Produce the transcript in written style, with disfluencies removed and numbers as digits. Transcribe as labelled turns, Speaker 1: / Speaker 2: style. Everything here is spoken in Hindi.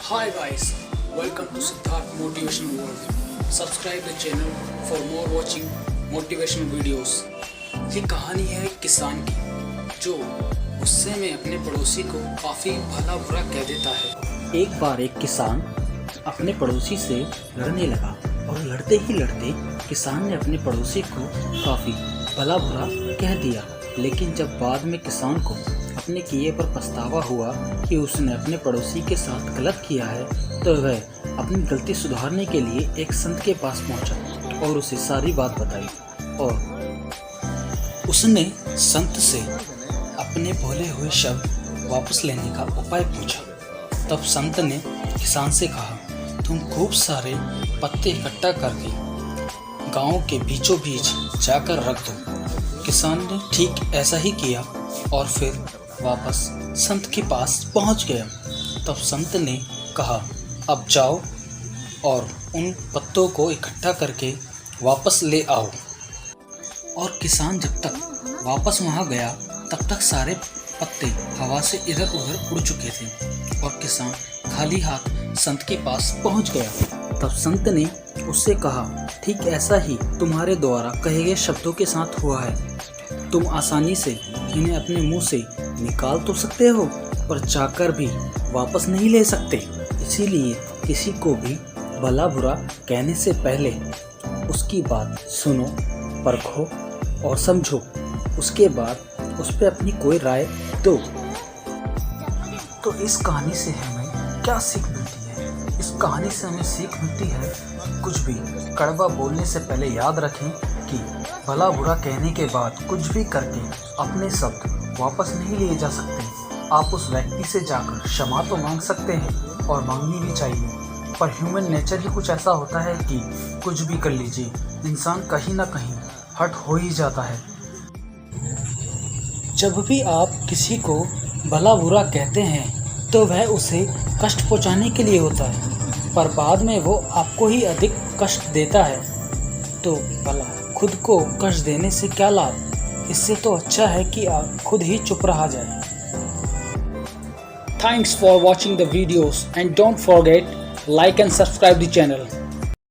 Speaker 1: Hi guys, welcome to Siddharth Motivation World. Subscribe the channel for more watching motivational videos. ये कहानी है एक किसान की जो गुस्से में अपने पड़ोसी को काफ़ी भला बुरा कह देता है।
Speaker 2: एक बार एक किसान अपने पड़ोसी से लड़ने लगा और लड़ते ही लड़ते किसान ने अपने पड़ोसी को काफ़ी भला बुरा कह दिया। लेकिन जब बाद में किसान को अपने किए पर पछतावा हुआ कि उसने अपने पड़ोसी के साथ गलत किया है, तो वह अपनी गलती सुधारने के लिए एक संत के पास पहुंचा और उसे सारी बात बताई और उसने संत से अपने बोले हुए शब्द वापस लेने का उपाय पूछा। तब संत ने किसान से कहा, तुम खूब सारे पत्ते इकट्ठा करके गांव के बीचों बीच जाकर रख दो। किसान ने ठीक ऐसा ही किया और फिर वापस संत के पास पहुंच गया। तब संत ने कहा, अब जाओ और उन पत्तों को इकट्ठा करके वापस ले आओ। और किसान जब तक वापस वहां गया तब तक सारे पत्ते हवा से इधर उधर उड़ चुके थे और किसान खाली हाथ संत के पास पहुंच गया। तब संत ने उससे कहा, ठीक ऐसा ही तुम्हारे द्वारा कहे गए शब्दों के साथ हुआ है। तुम आसानी से इन्हें अपने मुंह से निकाल तो सकते हो पर चाहकर भी वापस नहीं ले सकते। इसीलिए किसी को भी भला बुरा कहने से पहले उसकी बात सुनो, परखो और समझो। उसके बाद उस पर अपनी कोई राय दो। तो इस कहानी से हमें क्या सीख मिलती है? इस कहानी से हमें सीख मिलती है कुछ भी कड़वा बोलने से पहले याद रखें कि भला बुरा कहने के बाद कुछ भी करके अपने शब्द वापस नहीं लिए जा सकते। आप उस व्यक्ति से जाकर क्षमा तो मांग सकते हैं और मांगनी भी चाहिए, पर ह्यूमन नेचर ही कुछ ऐसा होता है कि कुछ भी कर लीजिए, इंसान कहीं ना कहीं हर्ट हो ही जाता है। जब भी आप किसी को भला बुरा कहते हैं तो वह उसे कष्ट पहुंचाने के लिए होता है, पर बाद में वो आपको ही अधिक कष्ट देता है। तो भला खुद को कष्ट देने से क्या लाभ? इससे तो अच्छा है कि आप खुद ही चुप रहा जाए।
Speaker 1: Thanks for watching the videos and don't forget like and subscribe the channel.